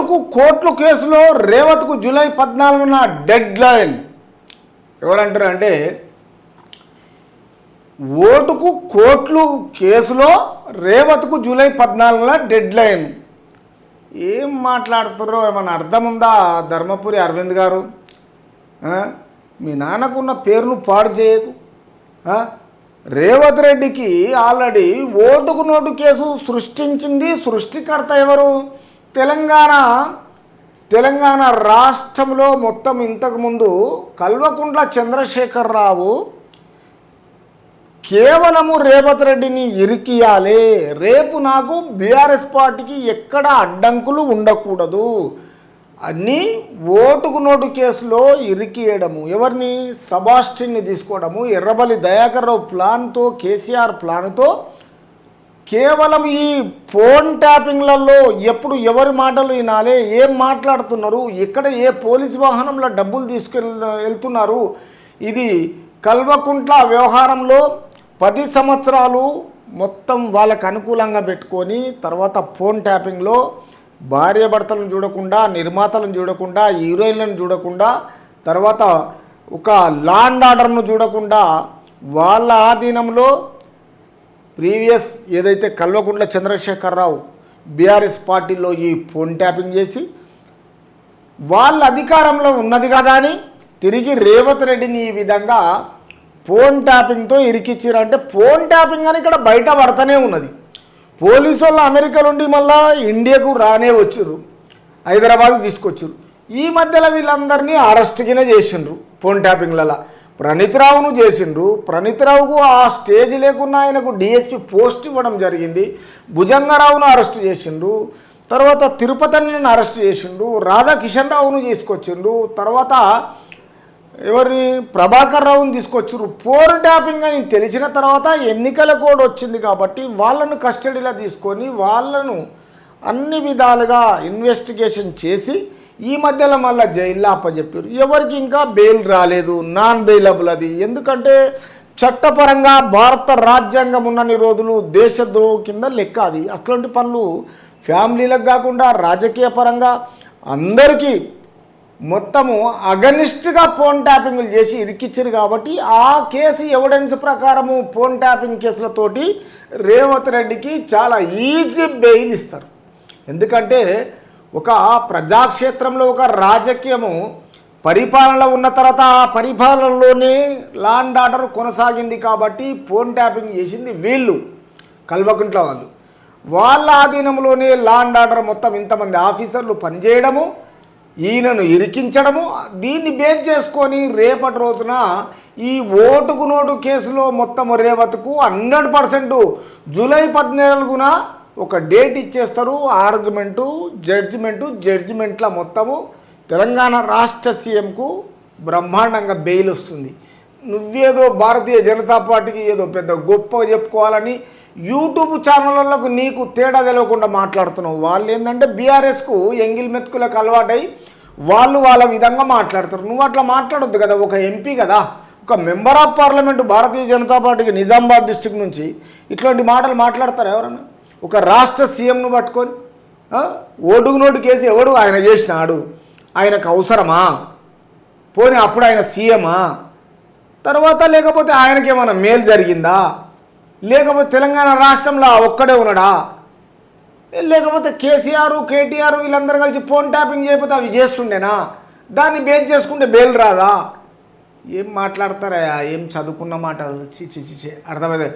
ఓటుకు కోట్లు కేసులో రేవత్కు జూలై 14న డెడ్ లైన్. ఎవరంటారు అంటే ఓటుకు కోట్లు కేసులో రేవత్కు జూలై 14న డెడ్ లైన్. ఏం మాట్లాడుతారో ఏమన్నా అర్థం ఉందా ధర్మపురి అరవింద్ గారు? మీ నాన్నకున్న పేరును పాడు చేయకు. రేవంత్ రెడ్డికి ఆల్రెడీ ఓటుకు నోటు కేసు సృష్టించింది. సృష్టికర్త ఎవరు? తెలంగాణ రాష్ట్రంలో మొత్తం ఇంతకుముందు కల్వకుంట్ల చంద్రశేఖరరావు కేవలము రేవంత్ రెడ్డిని ఇరికియాలి, రేపు నాకు బీఆర్ఎస్ పార్టీకి ఎక్కడ అడ్డంకులు ఉండకూడదు అని ఓటుకు నోటు కేసులో ఇరికియడము. ఎవరిని? సబాస్టిన్ని తీసుకోవడము. ఎర్రబల్లి దయాకర్ రావు ప్లాన్తో, కేసీఆర్ ప్లాన్తో కేవలం ఈ ఫోన్ ట్యాపింగ్లలో ఎప్పుడు ఎవరి మాటలు వినాలి, ఏం మాట్లాడుతున్నారు, ఎక్కడ ఏ పోలీస్ వాహనంలో డబ్బులు వెళ్తున్నారు, ఇది కల్వకుంట్ల వ్యవహారంలో 10 సంవత్సరాలు మొత్తం వాళ్ళకు అనుకూలంగా పెట్టుకొని తర్వాత ఫోన్ ట్యాపింగ్లో భార్యాభర్తలను చూడకుండా, నిర్మాతలను చూడకుండా, హీరోయిన్లను చూడకుండా, తర్వాత ఒక లా అండ్ ఆర్డర్ను చూడకుండా వాళ్ళ ఆధీనంలో ప్రీవియస్ ఏదైతే కల్వకుంట్ల చంద్రశేఖరరావు బీఆర్ఎస్ పార్టీలో ఈ ఫోన్ ట్యాపింగ్ చేసి వాళ్ళ అధికారంలో ఉన్నది కదా అని తిరిగి రేవంత్ రెడ్డిని ఈ విధంగా ఫోన్ ట్యాపింగ్తో ఇరికిచ్చారంటే ఫోన్ ట్యాపింగ్ అని ఇక్కడ బయట పడుతూనే ఉన్నది. పోలీసు వాళ్ళు అమెరికా నుండి మళ్ళీ ఇండియాకు రానే వచ్చారు, హైదరాబాద్ తీసుకొచ్చారు. ఈ మధ్యలో వీళ్ళందరినీ అరెస్ట్గానే చేసిండ్రు. ఫోన్ ట్యాపింగ్లలో ప్రణీత్రావును చేసిండ్రు. ప్రణీత్రావుకు ఆ స్టేజ్ లేకుండా ఆయనకు డిఎస్పీ పోస్ట్ ఇవ్వడం జరిగింది. భుజంగరావును అరెస్ట్ చేసిండ్రు. తర్వాత తిరుపతిని అరెస్ట్ చేసిండ్రు. రాధాకిషన్ రావును తీసుకొచ్చిండ్రు. తర్వాత ఎవరిని? ప్రభాకర్ రావుని తీసుకొచ్చారు. ఫోన్ ట్యాపింగ్ అని తెలిసిన తర్వాత ఎన్నికల కోడ్ వచ్చింది కాబట్టి వాళ్ళను కస్టడీలో తీసుకొని వాళ్ళను అన్ని విధాలుగా ఇన్వెస్టిగేషన్ చేసి ఈ మధ్యలో మళ్ళీ జైల్లో అప్పచెప్పారు. ఎవరికి ఇంకా బెయిల్ రాలేదు, నాన్ బెయిలబుల్ అది. ఎందుకంటే చట్టపరంగా భారత రాజ్యాంగం ఉన్నన్ని రోజులు దేశద్రోహం కింద లెక్క అది. అట్లాంటి పనులు ఫ్యామిలీలకు కాకుండా రాజకీయ పరంగా అందరికీ మొత్తము అగనిస్ట్గా ఫోన్ ట్యాపింగ్లు చేసి ఇరికిచ్చారు కాబట్టి ఆ కేసు ఎవిడెన్స్ ప్రకారము ఫోన్ ట్యాపింగ్ కేసులతోటి రేవంత్ రెడ్డికి చాలా ఈజీ బెయిల్ ఇస్తారు. ఎందుకంటే ఒక ప్రజాక్షేత్రంలో ఒక రాజకీయము పరిపాలనలో ఉన్న తర్వాత ఆ పరిపాలనలోనే లా అండ్ ఆర్డర్ కొనసాగింది కాబట్టి ఫోన్ ట్యాపింగ్ చేసింది వీళ్ళు కల్వకుంట్ల వాళ్ళు. వాళ్ళ ఆధీనంలోనే లా అండ్ ఆర్డర్ మొత్తం ఇంతమంది ఆఫీసర్లు పనిచేయడము, ఈయనను ఇరికించడము, దీన్ని బేస్ చేసుకొని రేపటి రోజున ఈ ఓటుకు నోటు కేసులో మొత్తం రేవత్కు 100% జూలై 14న ఒక డేట్ ఇచ్చేస్తారు. ఆర్గ్యుమెంటు, జడ్జిమెంట్ల మొత్తము తెలంగాణ రాష్ట్ర సీఎంకు బ్రహ్మాండంగా బెయిల్ వస్తుంది. నువ్వేదో భారతీయ జనతా పార్టీకి ఏదో పెద్ద గొప్ప చెప్పుకోవాలని యూట్యూబ్ ఛానళ్ళకు నీకు తేడా తెలియకుండా మాట్లాడుతున్నావు. వాళ్ళు ఏంటంటే బీఆర్ఎస్కు ఎంగిల్ మెతుకులకు అలవాటై వాళ్ళు వాళ్ళ విధంగా మాట్లాడతారు. నువ్వు అట్లా మాట్లాడొద్దు కదా. ఒక ఎంపీ కదా, ఒక member of parliament Bharatiya Janata పార్టీకి నిజామాబాద్ డిస్టిక్ నుంచి ఇట్లాంటి మాటలు మాట్లాడతారు ఎవరన్నా? ఒక రాష్ట్ర సీఎంను పట్టుకొని ఓటుకు నోటు కేసు ఎవడు ఆయన చేసినాడు, ఆయనకు అవసరమా? పోనీ అప్పుడు ఆయన సీఎమా? తర్వాత లేకపోతే ఆయనకి ఏమైనా మేలు జరిగిందా? లేకపోతే తెలంగాణ రాష్ట్రంలో ఒక్కడే ఉన్నాడా? లేకపోతే కేసీఆర్, కేటీఆర్ వీళ్ళందరూ కలిసి ఫోన్ ట్యాపింగ్ చేయకపోతే అవి చేస్తుండేనా? దాన్ని బేస్ చేసుకుంటే బెయిల్ రాదా? ఏం మాట్లాడతారా? ఏం చదువుకున్న మాట? చి అర్థమైంది.